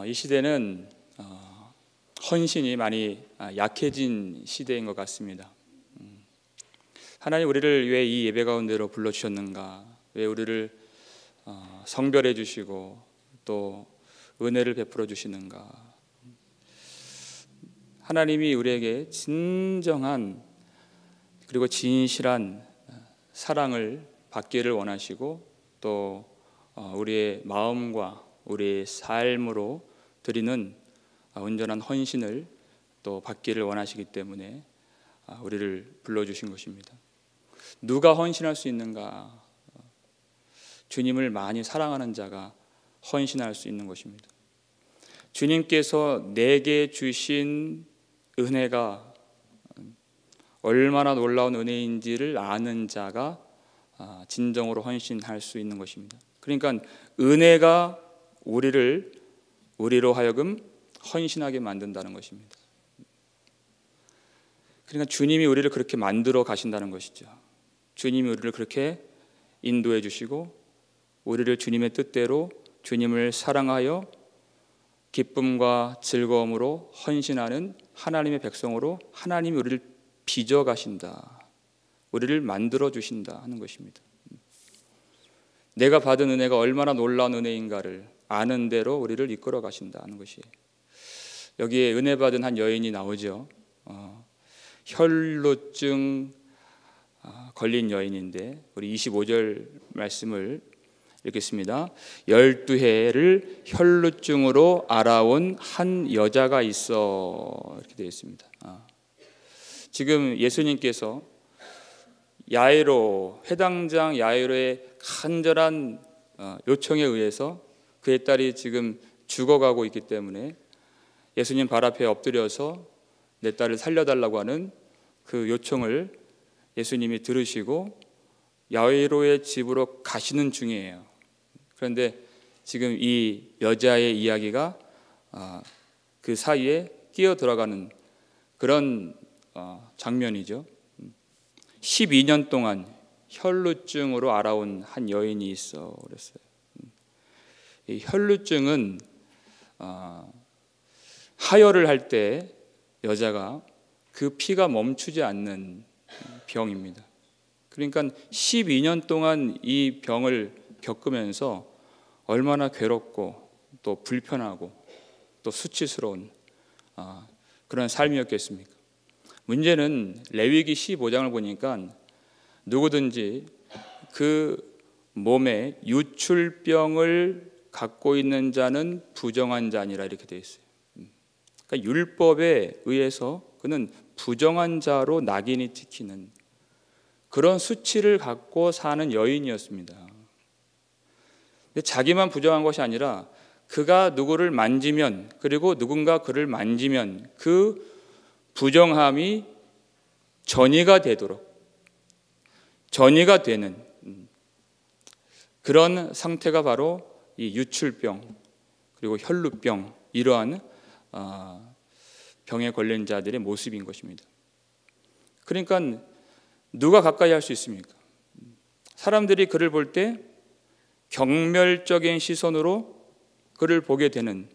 이 시대는 헌신이 많이 약해진 시대인 것 같습니다. 하나님 우리를 왜 이 예배 가운데로 불러주셨는가? 왜 우리를 성별해 주시고 또 은혜를 베풀어 주시는가? 하나님이 우리에게 진정한 그리고 진실한 사랑을 받기를 원하시고 또 우리의 마음과 우리의 삶으로 드리는 온전한 헌신을 또 받기를 원하시기 때문에 우리를 불러주신 것입니다. 누가 헌신할 수 있는가? 주님을 많이 사랑하는 자가 헌신할 수 있는 것입니다. 주님께서 내게 주신 은혜가 얼마나 놀라운 은혜인지를 아는 자가 진정으로 헌신할 수 있는 것입니다. 그러니까 은혜가 우리로 하여금 헌신하게 만든다는 것입니다. 그러니까 주님이 우리를 그렇게 만들어 가신다는 것이죠. 주님이 우리를 그렇게 인도해 주시고 우리를 주님의 뜻대로 주님을 사랑하여 기쁨과 즐거움으로 헌신하는 하나님의 백성으로 하나님이 우리를 빚어 가신다. 우리를 만들어 주신다 하는 것입니다. 내가 받은 은혜가 얼마나 놀라운 은혜인가를 아는 대로 우리를 이끌어 가신다는 것이에요. 여기에 은혜 받은 한 여인이 나오죠. 혈루증 걸린 여인인데 우리 25절 말씀을 읽겠습니다. 12해를 혈루증으로 알아온 한 여자가 있어 이렇게 되어 있습니다. 지금 예수님께서 야이로 회당장 야이로의 간절한 요청에 의해서 그의 딸이 지금 죽어가고 있기 때문에 예수님 발 앞에 엎드려서 내 딸을 살려달라고 하는 그 요청을 예수님이 들으시고 야이로의 집으로 가시는 중이에요. 그런데 지금 이 여자의 이야기가 그 사이에 끼어 들어가는 그런 장면이죠. 12년 동안 혈루증으로 알아온 한 여인이 있어 그랬어요. 이 혈루증은 하혈을 할 때 여자가 그 피가 멈추지 않는 병입니다. 그러니까 12년 동안 이 병을 겪으면서 얼마나 괴롭고 또 불편하고 또 수치스러운 그런 삶이었겠습니까? 문제는 레위기 15장을 보니까 누구든지 그 몸에 유출병을 갖고 있는 자는 부정한 자니라 이렇게 되어 있어요. 그러니까 율법에 의해서 그는 부정한 자로 낙인이 찍히는 그런 수치를 갖고 사는 여인이었습니다. 근데 자기만 부정한 것이 아니라 그가 누구를 만지면 그리고 누군가 그를 만지면 그 부정함이 전이가 되도록 전이가 되는 그런 상태가 바로 이 유출병 그리고 혈루병 이러한 병에 걸린 자들의 모습인 것입니다. 그러니까 누가 가까이 할 수 있습니까? 사람들이 그를 볼 때 경멸적인 시선으로 그를 보게 되는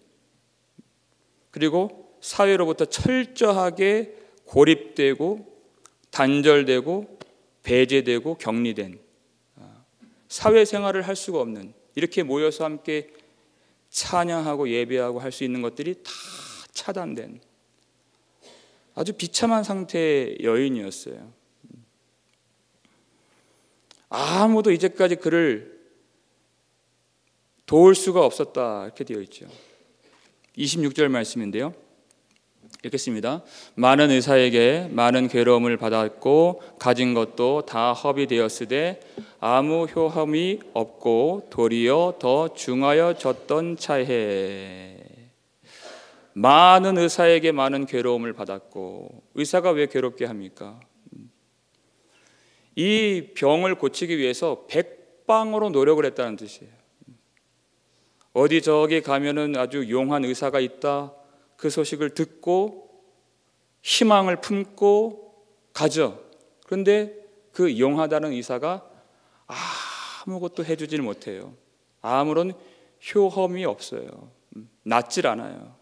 그리고 사회로부터 철저하게 고립되고 단절되고 배제되고 격리된 사회생활을 할 수가 없는 이렇게 모여서 함께 찬양하고 예배하고 할 수 있는 것들이 다 차단된 아주 비참한 상태의 여인이었어요. 아무도 이제까지 그를 도울 수가 없었다 이렇게 되어 있죠. 26절 말씀인데요. 읽겠습니다. 많은 의사에게 많은 괴로움을 받았고 가진 것도 다 헛이 되었으되 아무 효험이 없고 도리어 더 중하여졌던 차에 많은 의사에게 많은 괴로움을 받았고 의사가 왜 괴롭게 합니까? 이 병을 고치기 위해서 백방으로 노력을 했다는 뜻이에요. 어디 저기 가면은 아주 용한 의사가 있다. 그 소식을 듣고 희망을 품고 가죠. 그런데 그 용하다는 의사가 아무것도 해주질 못해요. 아무런 효험이 없어요. 낫질 않아요.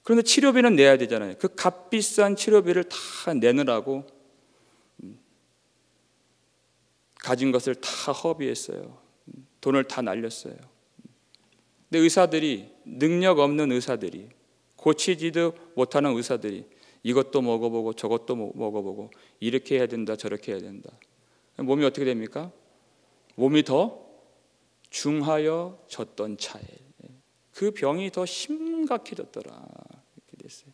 그런데 치료비는 내야 되잖아요. 그 값비싼 치료비를 다 내느라고 가진 것을 다 허비했어요. 돈을 다 날렸어요. 근데 의사들이, 능력 없는 의사들이, 고치지도 못하는 의사들이 이것도 먹어보고 저것도 먹어보고 이렇게 해야 된다 저렇게 해야 된다. 몸이 어떻게 됩니까? 몸이 더 중하여졌던 차에 그 병이 더 심각해졌더라. 이렇게 됐어요.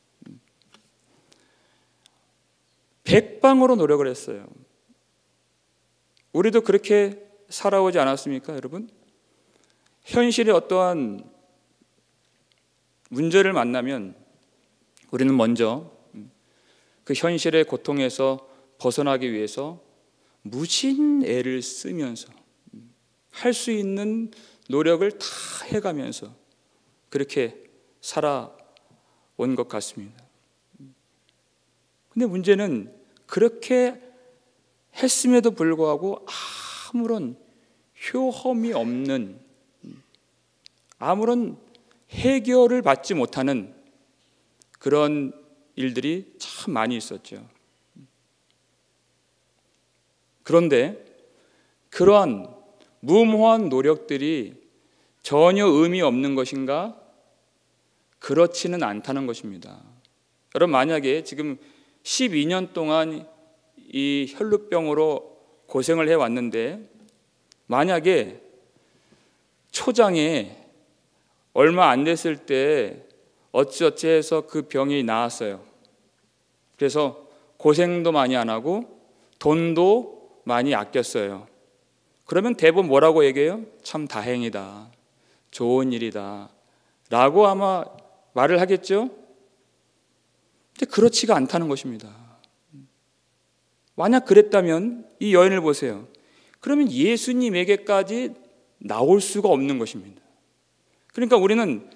백방으로 노력을 했어요. 우리도 그렇게 살아오지 않았습니까, 여러분? 현실에 어떠한 문제를 만나면 우리는 먼저 그 현실의 고통에서 벗어나기 위해서 무진 애를 쓰면서 할 수 있는 노력을 다 해가면서 그렇게 살아온 것 같습니다. 근데 문제는 그렇게 했음에도 불구하고 아무런 효험이 없는, 아무런 해결을 받지 못하는 그런 일들이 참 많이 있었죠. 그런데 그러한 무모한 노력들이 전혀 의미 없는 것인가? 그렇지는 않다는 것입니다. 여러분, 만약에 지금 12년 동안 이 혈루병으로 고생을 해왔는데 만약에 초장에 얼마 안 됐을 때 어찌어찌 해서 그 병이 나았어요. 그래서 고생도 많이 안 하고 돈도 많이 아꼈어요. 그러면 대부분 뭐라고 얘기해요? 참 다행이다, 좋은 일이다 라고 아마 말을 하겠죠? 근데 그렇지가 않다는 것입니다. 만약 그랬다면 이 여인을 보세요. 그러면 예수님에게까지 나올 수가 없는 것입니다. 그러니까 우리는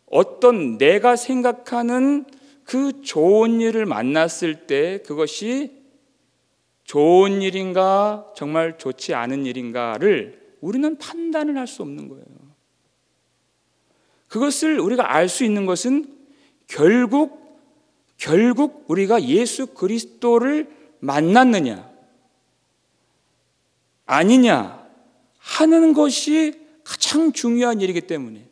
어떤 내가 생각하는 그 좋은 일을 만났을 때 그것이 좋은 일인가 정말 좋지 않은 일인가를 우리는 판단을 할 수 없는 거예요. 그것을 우리가 알 수 있는 것은 결국 우리가 예수 그리스도를 만났느냐 아니냐 하는 것이 가장 중요한 일이기 때문에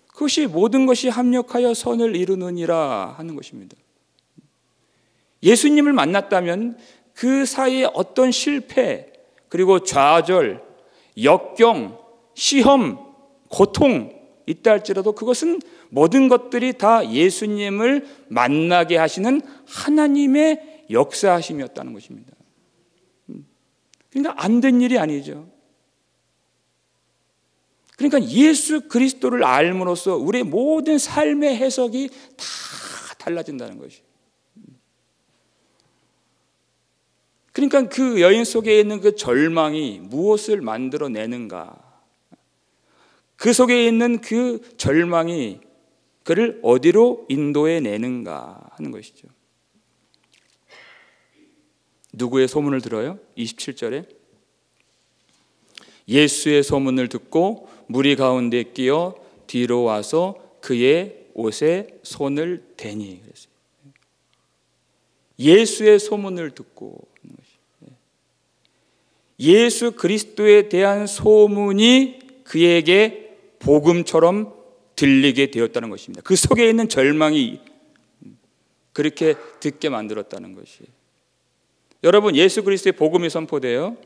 그것이 모든 것이 합력하여 선을 이루느니라 하는 것입니다. 예수님을 만났다면 그 사이에 어떤 실패, 그리고 좌절, 역경, 시험, 고통 있다 할지라도 그것은 모든 것들이 다 예수님을 만나게 하시는 하나님의 역사하심이었다는 것입니다. 그러니까 안 된 일이 아니죠. 그러니까 예수 그리스도를 알므로써 우리의 모든 삶의 해석이 다 달라진다는 것이에요. 그러니까 그 여인 속에 있는 그 절망이 무엇을 만들어내는가? 그 속에 있는 그 절망이 그를 어디로 인도해 내는가 하는 것이죠. 누구의 소문을 들어요? 27절에 예수의 소문을 듣고 무리 가운데 끼어 뒤로 와서 그의 옷에 손을 대니 그랬어요. 예수의 소문을 듣고 예수 그리스도에 대한 소문이 그에게 복음처럼 들리게 되었다는 것입니다. 그 속에 있는 절망이 그렇게 듣게 만들었다는 것이. 여러분, 예수 그리스도의 복음이 선포돼요.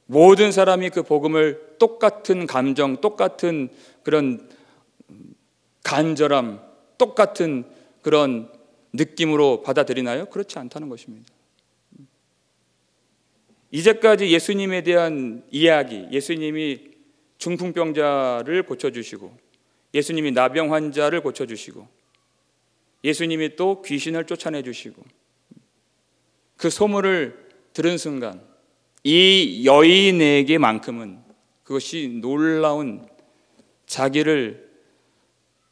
모든 사람이 그 복음을 똑같은 감정, 똑같은 그런 간절함, 똑같은 그런 느낌으로 받아들이나요? 그렇지 않다는 것입니다. 이제까지 예수님에 대한 이야기, 예수님이 중풍병자를 고쳐주시고 예수님이 나병 환자를 고쳐주시고 예수님이 또 귀신을 쫓아내주시고 그 소문을 들은 순간 이 여인에게만큼은 그것이 놀라운 자기를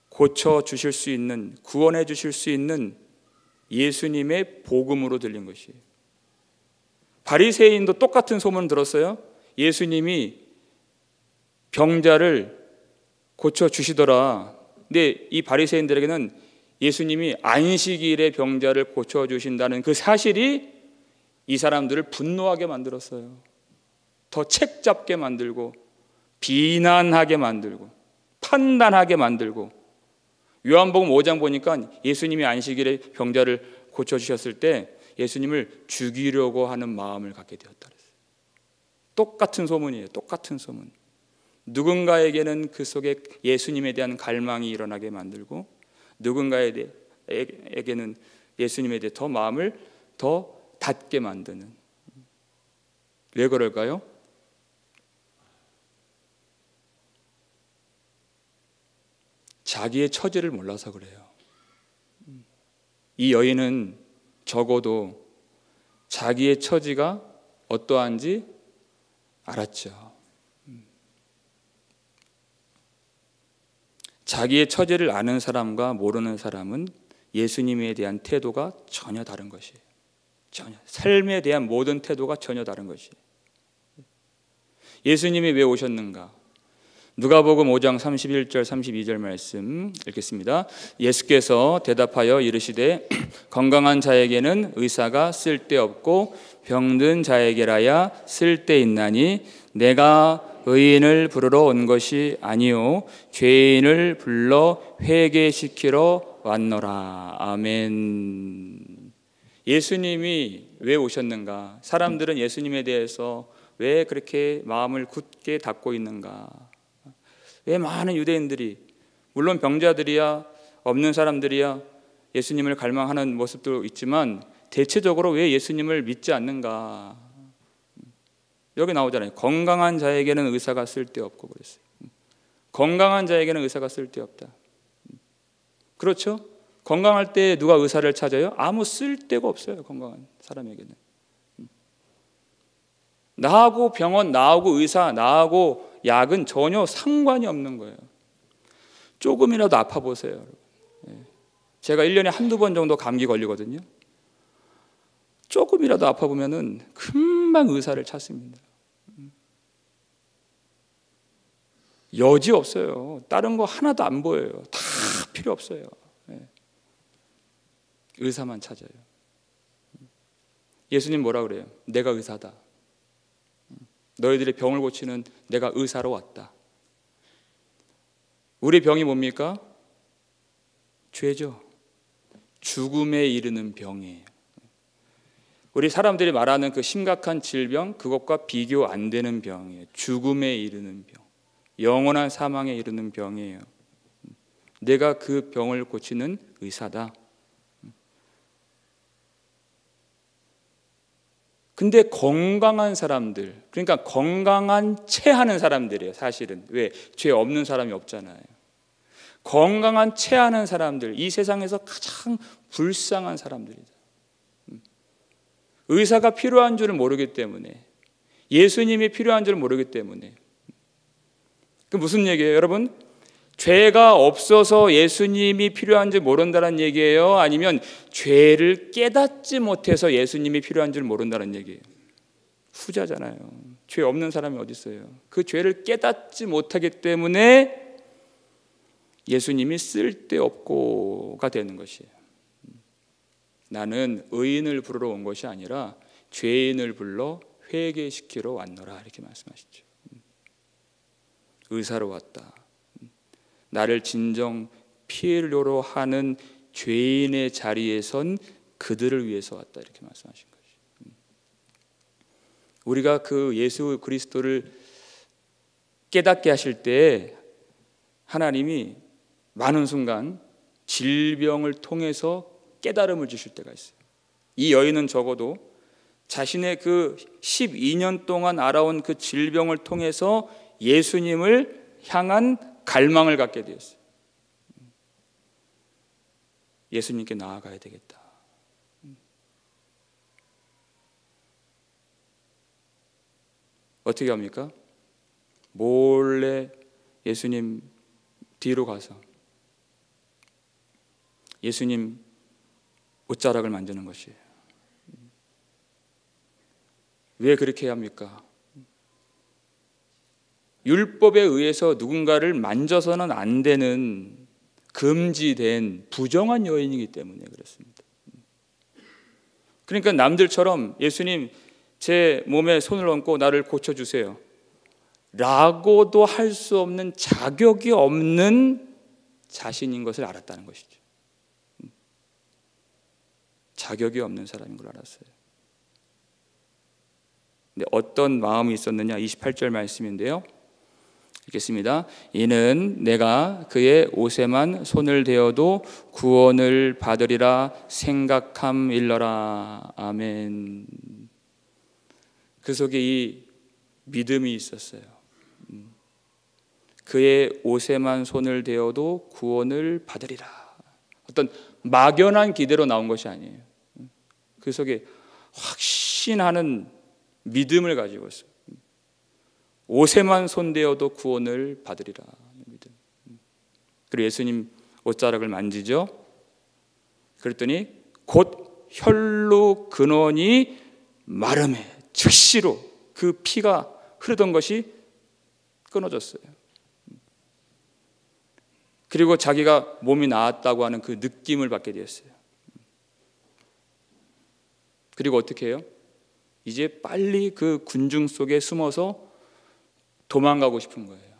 고쳐주실 수 있는, 구원해 주실 수 있는 예수님의 복음으로 들린 것이에요. 바리새인도 똑같은 소문 들었어요. 예수님이 병자를 고쳐주시더라. 근데 이 바리새인들에게는 예수님이 안식일에 병자를 고쳐주신다는 그 사실이 이 사람들을 분노하게 만들었어요. 더 책잡게 만들고 비난하게 만들고 판단하게 만들고, 요한복음 5장 보니까 예수님이 안식일에 병자를 고쳐주셨을 때 예수님을 죽이려고 하는 마음을 갖게 되었다 그랬어요. 똑같은 소문이에요. 똑같은 소문. 누군가에게는 그 속에 예수님에 대한 갈망이 일어나게 만들고, 누군가에게는 예수님에 대해 더 마음을 더 닫게 만드는. 왜 그럴까요? 자기의 처지를 몰라서 그래요. 이 여인은 적어도 자기의 처지가 어떠한지 알았죠. 자기의 처지를 아는 사람과 모르는 사람은 예수님에 대한 태도가 전혀 다른 것이에요. 전혀. 삶에 대한 모든 태도가 전혀 다른 것이에요. 예수님이 왜 오셨는가? 누가복음 5장 31절 32절 말씀 읽겠습니다. 예수께서 대답하여 이르시되 건강한 자에게는 의사가 쓸데없고 병든 자에게라야 쓸데있나니 내가 의인을 부르러 온 것이 아니요 죄인을 불러 회개시키러 왔노라. 아멘. 예수님이 왜 오셨는가? 사람들은 예수님에 대해서 왜 그렇게 마음을 굳게 닫고 있는가? 왜 많은 유대인들이, 물론 병자들이야 없는 사람들이야 예수님을 갈망하는 모습도 있지만 대체적으로 왜 예수님을 믿지 않는가? 여기 나오잖아요. 건강한 자에게는 의사가 쓸데없고 그랬어요. 건강한 자에게는 의사가 쓸데없다. 그렇죠? 건강할 때 누가 의사를 찾아요? 아무 쓸데가 없어요. 건강한 사람에게는. 나하고 병원, 나하고 의사, 나하고 약은 전혀 상관이 없는 거예요. 조금이라도 아파 보세요, 여러분. 제가 1년에 한두 번 정도 감기 걸리거든요. 조금이라도 아파 보면은 금방 의사를 찾습니다. 여지 없어요. 다른 거 하나도 안 보여요. 다 필요 없어요. 의사만 찾아요. 예수님 뭐라 그래요? 내가 의사다. 너희들의 병을 고치는 내가 의사로 왔다. 우리 병이 뭡니까? 죄죠. 죽음에 이르는 병이에요. 우리 사람들이 말하는 그 심각한 질병, 그것과 비교 안 되는 병이에요. 죽음에 이르는 병, 영원한 사망에 이르는 병이에요. 내가 그 병을 고치는 의사다. 근데 건강한 사람들, 그러니까 건강한 채 하는 사람들이에요. 사실은 왜? 죄 없는 사람이 없잖아요. 건강한 채 하는 사람들, 이 세상에서 가장 불쌍한 사람들이다. 의사가 필요한 줄을 모르기 때문에, 예수님이 필요한 줄을 모르기 때문에. 그 무슨 얘기예요, 여러분? 죄가 없어서 예수님이 필요한지 모른다는 얘기예요? 아니면 죄를 깨닫지 못해서 예수님이 필요한 줄 모른다는 얘기예요? 후자잖아요. 죄 없는 사람이 어디 있어요? 그 죄를 깨닫지 못하기 때문에 예수님이 쓸데없고가 되는 것이에요. 나는 의인을 부르러 온 것이 아니라 죄인을 불러 회개시키러 왔노라, 이렇게 말씀하시죠. 의사로 왔다. 나를 진정 필요로 하는 죄인의 자리에 선 그들을 위해서 왔다, 이렇게 말씀하신 거죠. 우리가 그 예수 그리스도를 깨닫게 하실 때 하나님이 많은 순간 질병을 통해서 깨달음을 주실 때가 있어요. 이 여인은 적어도 자신의 그 12년 동안 알아온 그 질병을 통해서 예수님을 향한 갈망을 갖게 되었어요. 예수님께 나아가야 되겠다. 어떻게 합니까? 몰래 예수님 뒤로 가서 예수님 옷자락을 만지는 것이에요. 왜 그렇게 해야 합니까? 율법에 의해서 누군가를 만져서는 안 되는 금지된 부정한 여인이기 때문에 그렇습니다. 그러니까 남들처럼 예수님 제 몸에 손을 얹고 나를 고쳐주세요 라고도 할 수 없는 자격이 없는 자신인 것을 알았다는 것이죠. 자격이 없는 사람인 걸 알았어요. 근데 어떤 마음이 있었느냐? 28절 말씀인데요. 읽겠습니다. 이는 내가 그의 옷에만 손을 대어도 구원을 받으리라 생각함일러라. 아멘. 그 속에 이 믿음이 있었어요. 그의 옷에만 손을 대어도 구원을 받으리라. 어떤 막연한 기대로 나온 것이 아니에요. 그 속에 확신하는 믿음을 가지고 있어요. 옷에만 손대어도 구원을 받으리라. 믿음. 그리고 예수님 옷자락을 만지죠. 그랬더니 곧 혈로 근원이 마름에 즉시로 그 피가 흐르던 것이 끊어졌어요. 그리고 자기가 몸이 나았다고 하는 그 느낌을 받게 되었어요. 그리고 어떻게 해요? 이제 빨리 그 군중 속에 숨어서 도망가고 싶은 거예요.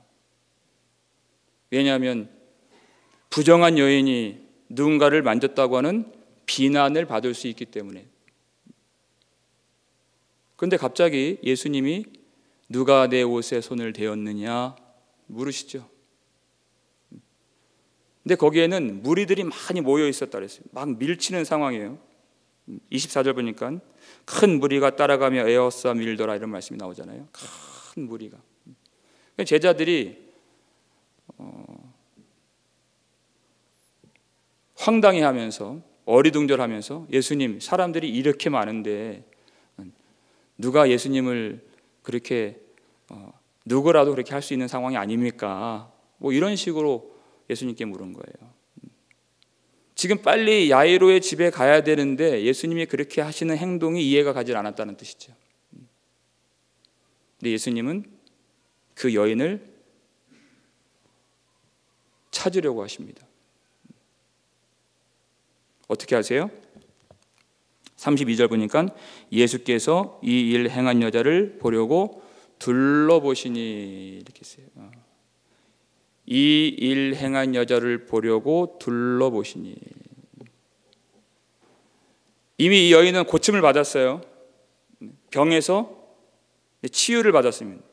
왜냐하면 부정한 여인이 누군가를 만졌다고 하는 비난을 받을 수 있기 때문에. 그런데 갑자기 예수님이 누가 내 옷에 손을 대었느냐 물으시죠. 근데 거기에는 무리들이 많이 모여 있었다 그랬어요. 막 밀치는 상황이에요. 24절 보니까 큰 무리가 따라가며 에어싸 밀더라 이런 말씀이 나오잖아요. 큰 무리가. 제자들이 황당해하면서 어리둥절하면서 예수님 사람들이 이렇게 많은데 누가 예수님을 그렇게 누구라도 그렇게 할 수 있는 상황이 아닙니까? 뭐 이런 식으로 예수님께 물은 거예요. 지금 빨리 야이로의 집에 가야 되는데 예수님이 그렇게 하시는 행동이 이해가 가지 않았다는 뜻이죠. 근데 예수님은 그 여인을 찾으려고 하십니다. 어떻게 하세요? 32절 보니까 예수께서 이 일 행한 여자를 보려고 둘러보시니 이렇게 써요. 이 일 행한 여자를 보려고 둘러보시니. 이미 이 여인은 고침을 받았어요. 병에서 치유를 받았습니다.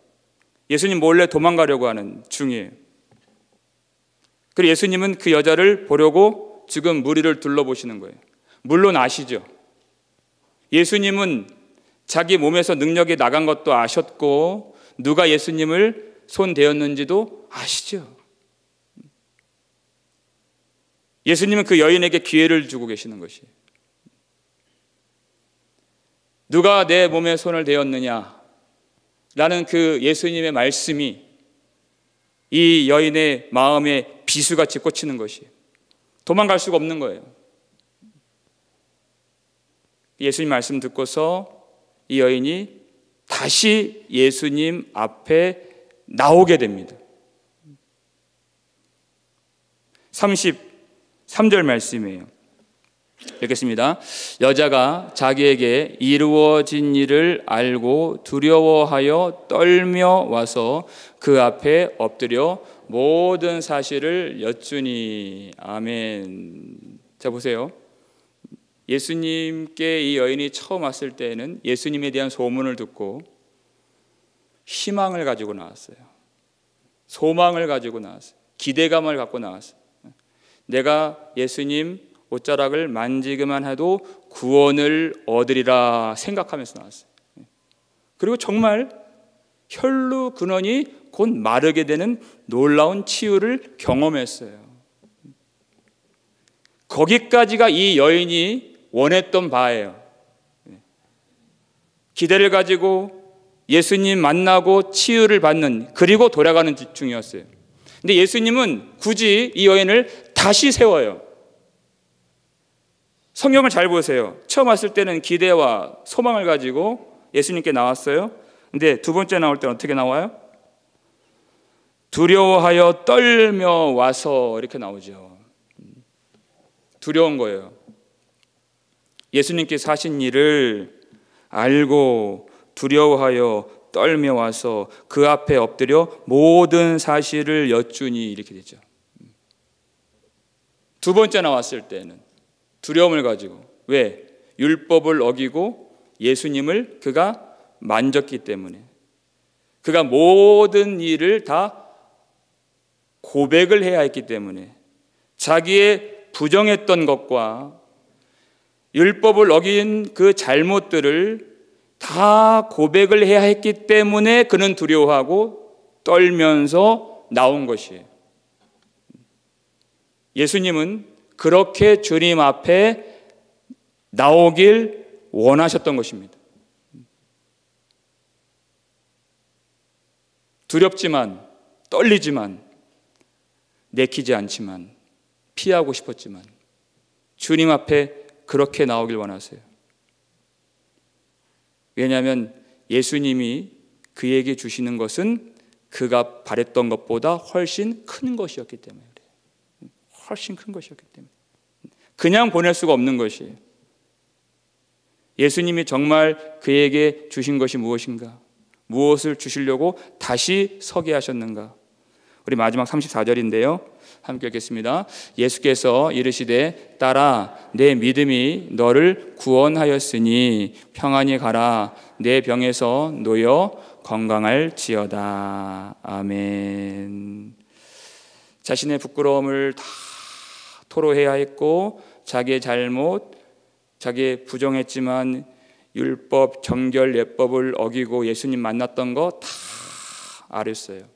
예수님 몰래 도망가려고 하는 중이에요. 그리고 예수님은 그 여자를 보려고 지금 무리를 둘러보시는 거예요. 물론 아시죠. 예수님은 자기 몸에서 능력이 나간 것도 아셨고 누가 예수님을 손대었는지도 아시죠. 예수님은 그 여인에게 기회를 주고 계시는 것이에요. 누가 내 몸에 손을 대었느냐 라는 그 예수님의 말씀이 이 여인의 마음에 비수같이 꽂히는 것이에요. 도망갈 수가 없는 거예요. 예수님 말씀 듣고서 이 여인이 다시 예수님 앞에 나오게 됩니다. 33절 말씀이에요. 읽겠습니다. 여자가 자기에게 이루어진 일을 알고 두려워하여 떨며 와서 그 앞에 엎드려 모든 사실을 여쭈니. 아멘. 자 보세요. 예수님께 이 여인이 처음 왔을 때는 예수님에 대한 소문을 듣고 희망을 가지고 나왔어요. 소망을 가지고 나왔어요. 기대감을 갖고 나왔어요. 내가 예수님 옷자락을 만지기만 해도 구원을 얻으리라 생각하면서 나왔어요. 그리고 정말 혈루 근원이 곧 마르게 되는 놀라운 치유를 경험했어요. 거기까지가 이 여인이 원했던 바예요. 기대를 가지고 예수님 만나고 치유를 받는, 그리고 돌아가는 중이었어요. 근데 예수님은 굳이 이 여인을 다시 세워요. 성경을 잘 보세요. 처음 왔을 때는 기대와 소망을 가지고 예수님께 나왔어요. 근데 두 번째 나올 때는 어떻게 나와요? 두려워하여 떨며 와서 이렇게 나오죠. 두려운 거예요. 예수님께서 하신 일을 알고 두려워하여 떨며 와서 그 앞에 엎드려 모든 사실을 여쭈니 이렇게 되죠. 두 번째 나왔을 때는 두려움을 가지고, 왜? 율법을 어기고 예수님을 그가 만졌기 때문에, 그가 모든 일을 다 고백을 해야 했기 때문에, 자기의 부정했던 것과 율법을 어긴 그 잘못들을 다 고백을 해야 했기 때문에 그는 두려워하고 떨면서 나온 것이에요. 예수님은 그렇게 주님 앞에 나오길 원하셨던 것입니다. 두렵지만, 떨리지만, 내키지 않지만, 피하고 싶었지만 주님 앞에 그렇게 나오길 원하세요. 왜냐하면 예수님이 그에게 주시는 것은 그가 바랬던 것보다 훨씬 큰 것이었기 때문에 그래요. 훨씬 큰 것이었기 때문에 그냥 보낼 수가 없는 것이에요. 예수님이 정말 그에게 주신 것이 무엇인가? 무엇을 주시려고 다시 서게 하셨는가? 우리 마지막 34절인데요. 함께 읽겠습니다. 예수께서 이르시되 딸아 내 믿음이 너를 구원하였으니 평안히 가라 내 병에서 놓여 건강할지어다. 아멘. 자신의 부끄러움을 다 토로해야 했고 자기의 잘못, 자기의 부정했지만 율법, 정결, 예법을 어기고 예수님 만났던 거 다 알았어요.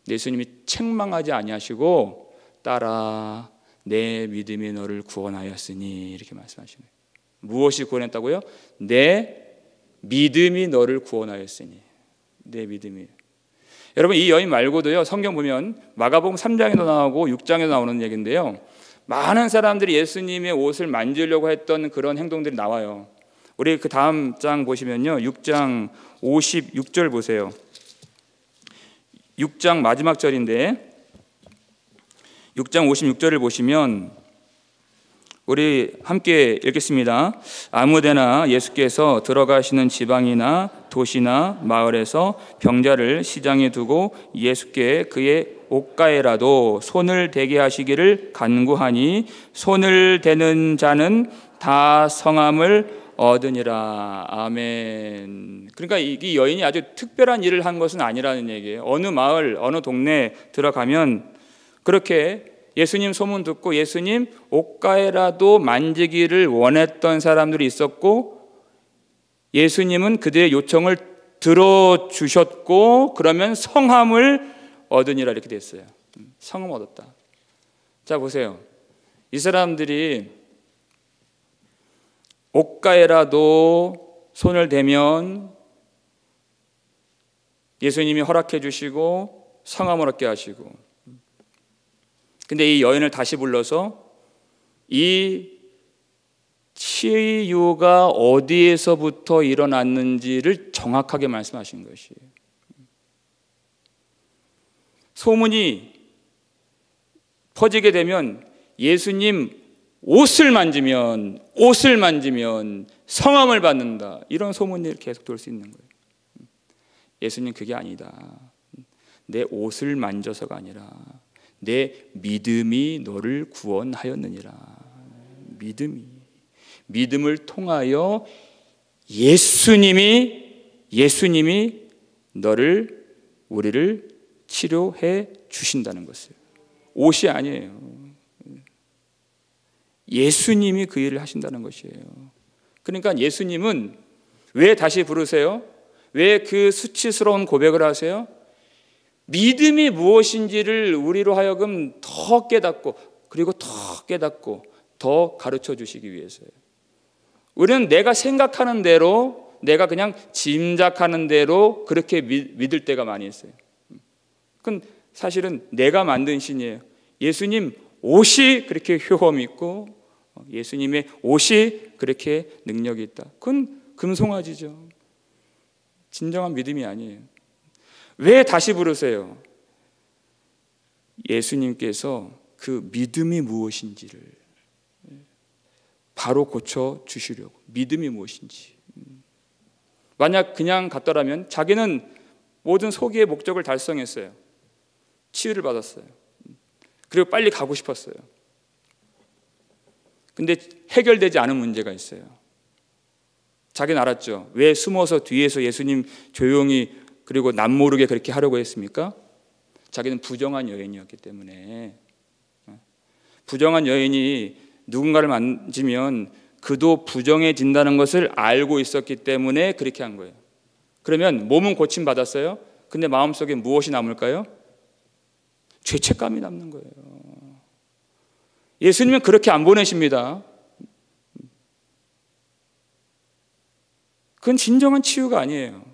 예수님이 책망하지 아니하시고 딸아 내 믿음이 너를 구원하였으니 이렇게 말씀하시네요. 무엇이 구원했다고요? 내 믿음이 너를 구원하였으니. 내 믿음이. 여러분 이 여인 말고도요 성경 보면 마가복음 3장에도 나오고 6장에도 나오는 얘기인데요, 많은 사람들이 예수님의 옷을 만지려고 했던 그런 행동들이 나와요. 우리 그 다음 장 보시면요 6장 56절 보세요. 6장 마지막 절인데 6장 56절을 보시면 우리 함께 읽겠습니다. 아무데나 예수께서 들어가시는 지방이나 도시나 마을에서 병자를 시장에 두고 예수께 그의 옷가에라도 손을 대게 하시기를 간구하니 손을 대는 자는 다 성함을 얻으니라. 아멘. 그러니까 이 여인이 아주 특별한 일을 한 것은 아니라는 얘기예요. 어느 마을, 어느 동네에 들어가면 그렇게 예수님 소문 듣고 예수님 옷가에라도 만지기를 원했던 사람들이 있었고 예수님은 그들의 요청을 들어주셨고 그러면 성함을 얻으니라 이렇게 됐어요. 성함 얻었다. 자 보세요. 이 사람들이 옷가에라도 손을 대면 예수님이 허락해 주시고 성함을 얻게 하시고, 근데 이 여인을 다시 불러서 이 치유가 어디에서부터 일어났는지를 정확하게 말씀하신 것이에요. 소문이 퍼지게 되면 예수님 옷을 만지면 성함을 받는다, 이런 소문이 계속 돌 수 있는 거예요. 예수님 그게 아니다. 내 옷을 만져서가 아니라 내 믿음이 너를 구원하였느니라. 믿음을 통하여 예수님이 우리를 치료해 주신다는 것을. 옷이 아니에요. 예수님이 그 일을 하신다는 것이에요. 그러니까 예수님은 왜 다시 부르세요? 왜 그 수치스러운 고백을 하세요? 믿음이 무엇인지를 우리로 하여금 더 깨닫고 그리고 더 깨닫고 더 가르쳐 주시기 위해서예요. 우리는 내가 생각하는 대로, 내가 그냥 짐작하는 대로 그렇게 믿을 때가 많이 있어요. 그건 사실은 내가 만든 신이에요. 예수님 옷이 그렇게 효험이 있고 예수님의 옷이 그렇게 능력이 있다. 그건 금송아지죠. 진정한 믿음이 아니에요. 왜 다시 부르세요? 예수님께서 그 믿음이 무엇인지를 바로 고쳐 주시려고. 믿음이 무엇인지. 만약 그냥 갔더라면 자기는 모든 소기의 목적을 달성했어요. 치유를 받았어요. 그리고 빨리 가고 싶었어요. 근데 해결되지 않은 문제가 있어요. 자기는 알았죠. 왜 숨어서 뒤에서 예수님 조용히 그리고 남모르게 그렇게 하려고 했습니까? 자기는 부정한 여인이었기 때문에. 부정한 여인이 누군가를 만지면 그도 부정해진다는 것을 알고 있었기 때문에 그렇게 한 거예요. 그러면 몸은 고침받았어요. 근데 마음속에 무엇이 남을까요? 죄책감이 남는 거예요. 예수님은 그렇게 안 보내십니다. 그건 진정한 치유가 아니에요.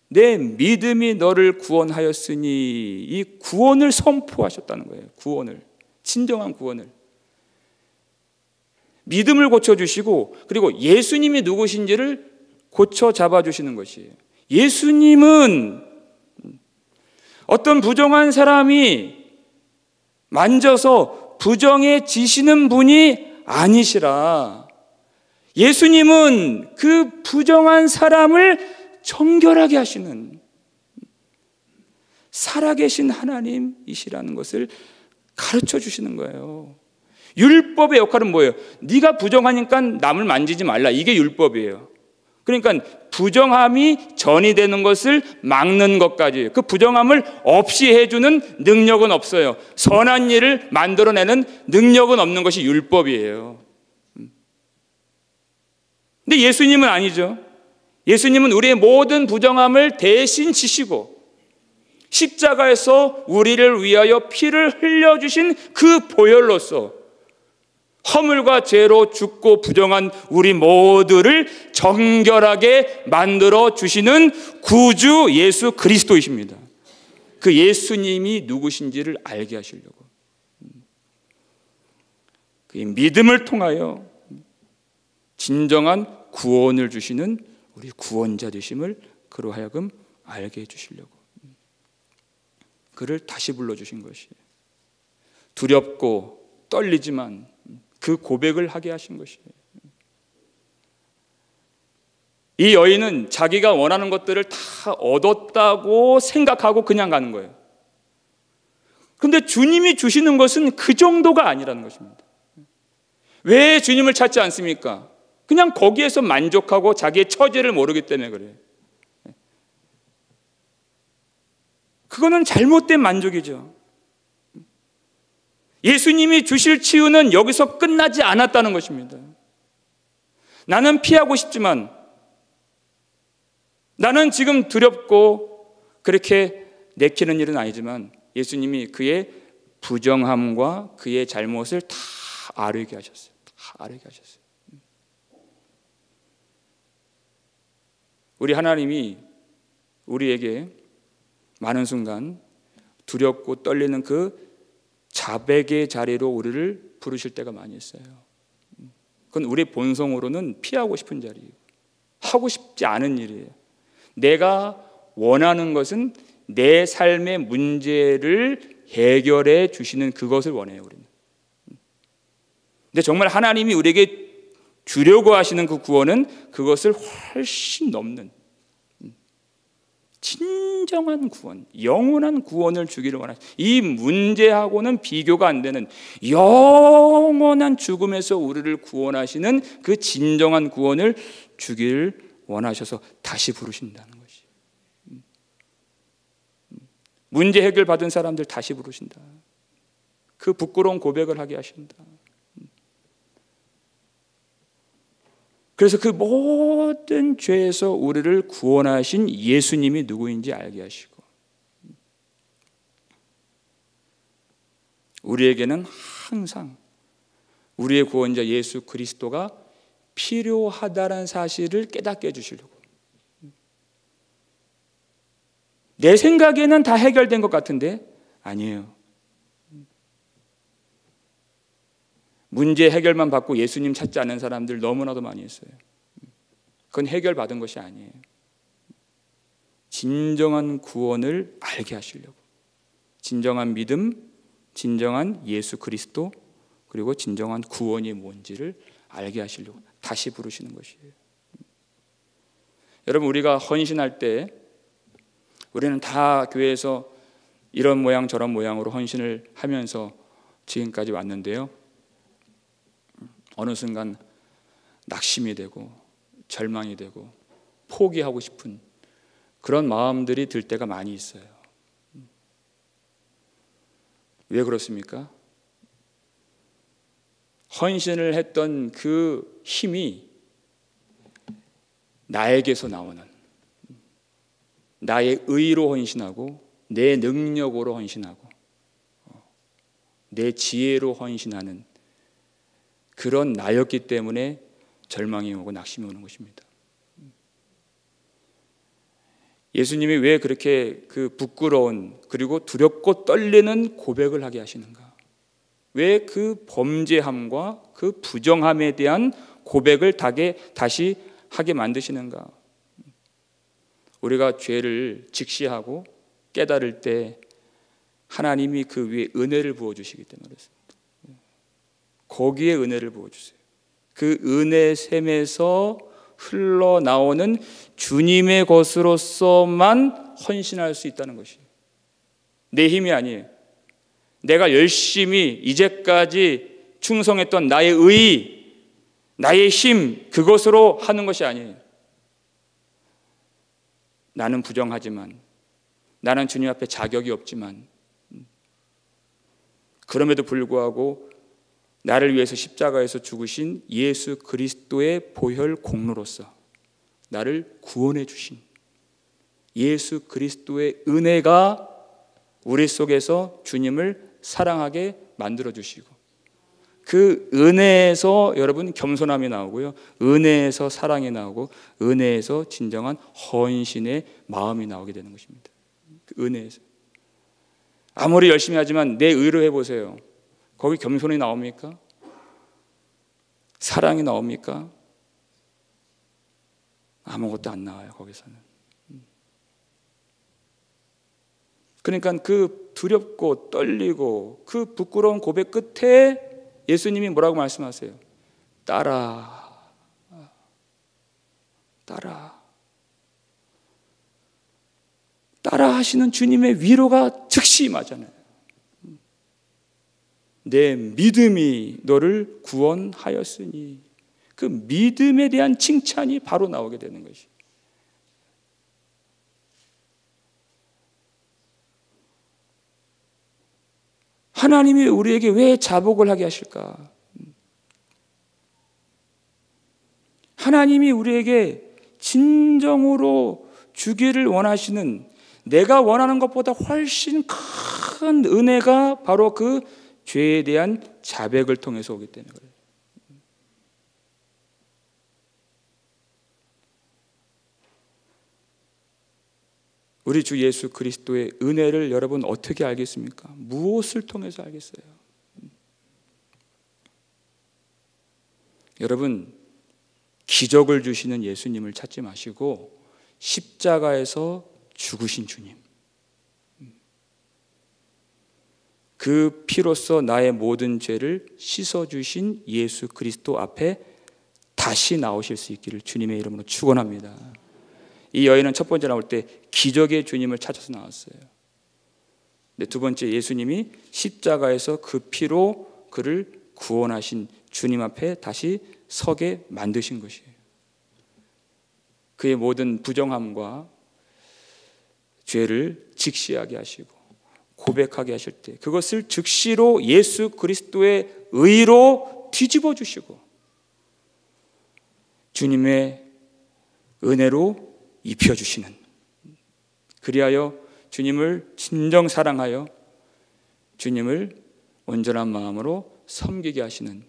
내 믿음이 너를 구원하였으니, 이 구원을 선포하셨다는 거예요. 구원을, 진정한 구원을. 믿음을 고쳐주시고 그리고 예수님이 누구신지를 고쳐 잡아주시는 것이에요. 예수님은 어떤 부정한 사람이 만져서 부정해지시는 분이 아니시라. 예수님은 그 부정한 사람을 정결하게 하시는 살아계신 하나님이시라는 것을 가르쳐 주시는 거예요. 율법의 역할은 뭐예요? 네가 부정하니까 남을 만지지 말라. 이게 율법이에요. 그러니까 부정함이 전이되는 것을 막는 것까지, 그 부정함을 없이 해주는 능력은 없어요. 선한 일을 만들어내는 능력은 없는 것이 율법이에요. 근데 예수님은 아니죠. 예수님은 우리의 모든 부정함을 대신 지시고 십자가에서 우리를 위하여 피를 흘려주신 그 보혈로서 허물과 죄로 죽고 부정한 우리 모두를 정결하게 만들어 주시는 구주 예수 그리스도이십니다. 그 예수님이 누구신지를 알게 하시려고. 그 믿음을 통하여 진정한 구원을 주시는 우리 구원자 되심을 그로 하여금 알게 해주시려고. 그를 다시 불러주신 것이에요. 두렵고 떨리지만 그 고백을 하게 하신 것이에요. 이 여인은 자기가 원하는 것들을 다 얻었다고 생각하고 그냥 가는 거예요. 그런데 주님이 주시는 것은 그 정도가 아니라는 것입니다. 왜 주님을 찾지 않습니까? 그냥 거기에서 만족하고 자기의 처지를 모르기 때문에 그래요. 그거는 잘못된 만족이죠. 예수님이 주실 치유는 여기서 끝나지 않았다는 것입니다. 나는 피하고 싶지만, 나는 지금 두렵고 그렇게 내키는 일은 아니지만 예수님이 그의 부정함과 그의 잘못을 다 아뢰게 하셨어요. 다 아뢰게 하셨어요. 우리 하나님이 우리에게 많은 순간 두렵고 떨리는 그 자백의 자리로 우리를 부르실 때가 많이 있어요. 그건 우리 본성으로는 피하고 싶은 자리예요. 하고 싶지 않은 일이에요. 내가 원하는 것은 내 삶의 문제를 해결해 주시는 그것을 원해요, 우리는. 근데 정말 하나님이 우리에게 주려고 하시는 그 구원은 그것을 훨씬 넘는 진정한 구원, 영원한 구원을 주기를 원하시는, 이 문제하고는 비교가 안 되는 영원한 죽음에서 우리를 구원하시는 그 진정한 구원을 주기를 원하셔서 다시 부르신다는 것이. 문제 해결 받은 사람들 다시 부르신다. 그 부끄러운 고백을 하게 하신다. 그래서 그 모든 죄에서 우리를 구원하신 예수님이 누구인지 알게 하시고, 우리에게는 항상 우리의 구원자 예수 그리스도가 필요하다는 사실을 깨닫게 해주시려고. 내 생각에는 다 해결된 것 같은데 아니에요. 문제 해결만 받고 예수님 찾지 않은 사람들 너무나도 많이 있어요. 그건 해결받은 것이 아니에요. 진정한 구원을 알게 하시려고. 진정한 믿음, 진정한 예수 그리스도, 그리고 진정한 구원이 뭔지를 알게 하시려고 다시 부르시는 것이에요. 여러분, 우리가 헌신할 때 우리는 다 교회에서 이런 모양 저런 모양으로 헌신을 하면서 지금까지 왔는데요, 어느 순간 낙심이 되고 절망이 되고 포기하고 싶은 그런 마음들이 들 때가 많이 있어요. 왜 그렇습니까? 헌신을 했던 그 힘이 나에게서 나오는, 나의 의로 헌신하고 내 능력으로 헌신하고 내 지혜로 헌신하는 그런 나였기 때문에 절망이 오고 낙심이 오는 것입니다. 예수님이 왜 그렇게 그 부끄러운 그리고 두렵고 떨리는 고백을 하게 하시는가? 왜 그 범죄함과 그 부정함에 대한 고백을 다시 하게 만드시는가? 우리가 죄를 직시하고 깨달을 때 하나님이 그 위에 은혜를 부어주시기 때문에 그렇습니다. 거기에 은혜를 부어주세요. 그 은혜 샘에서 흘러나오는 주님의 것으로서만 헌신할 수 있다는 것이에요. 내 힘이 아니에요. 내가 열심히 이제까지 충성했던 나의 의, 나의 힘, 그것으로 하는 것이 아니에요. 나는 부정하지만, 나는 주님 앞에 자격이 없지만, 그럼에도 불구하고 나를 위해서 십자가에서 죽으신 예수 그리스도의 보혈 공로로서 나를 구원해 주신 예수 그리스도의 은혜가 우리 속에서 주님을 사랑하게 만들어 주시고, 그 은혜에서 여러분 겸손함이 나오고요, 은혜에서 사랑이 나오고, 은혜에서 진정한 헌신의 마음이 나오게 되는 것입니다. 그 은혜에서 아무리 열심히 하지만 내 의로 해보세요. 거기 겸손이 나옵니까? 사랑이 나옵니까? 아무것도 안 나와요, 거기서는. 그러니까 그 두렵고 떨리고 그 부끄러운 고백 끝에 예수님이 뭐라고 말씀하세요? 따라 하시는 주님의 위로가 즉시 임하잖아요. 내 믿음이 너를 구원하였으니, 그 믿음에 대한 칭찬이 바로 나오게 되는 것이. 하나님이 우리에게 왜 자복을 하게 하실까? 하나님이 우리에게 진정으로 주기를 원하시는, 내가 원하는 것보다 훨씬 큰 은혜가 바로 그 죄에 대한 자백을 통해서 오기 때문에 그래요. 우리 주 예수 그리스도의 은혜를 여러분 어떻게 알겠습니까? 무엇을 통해서 알겠어요? 여러분, 기적을 주시는 예수님을 찾지 마시고 십자가에서 죽으신 주님, 그 피로써 나의 모든 죄를 씻어주신 예수 그리스도 앞에 다시 나오실 수 있기를 주님의 이름으로 축원합니다. 이 여인은 첫 번째 나올 때 기적의 주님을 찾아서 나왔어요. 근데 두 번째, 예수님이 십자가에서 그 피로 그를 구원하신 주님 앞에 다시 서게 만드신 것이에요. 그의 모든 부정함과 죄를 직시하게 하시고 고백하게 하실 때 그것을 즉시로 예수 그리스도의 의로 뒤집어 주시고 주님의 은혜로 입혀주시는, 그리하여 주님을 진정 사랑하여 주님을 온전한 마음으로 섬기게 하시는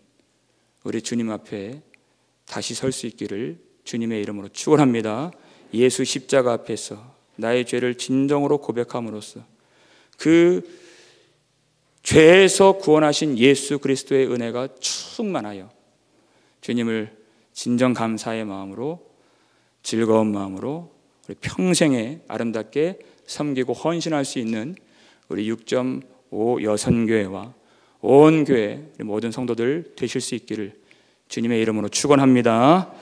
우리 주님 앞에 다시 설 수 있기를 주님의 이름으로 축원합니다. 예수 십자가 앞에서 나의 죄를 진정으로 고백함으로써 그 죄에서 구원하신 예수 그리스도의 은혜가 충만하여 주님을 진정 감사의 마음으로, 즐거운 마음으로 우리 평생에 아름답게 섬기고 헌신할 수 있는 우리 6.5 여선교회와 온 교회 모든 성도들 되실 수 있기를 주님의 이름으로 축원합니다.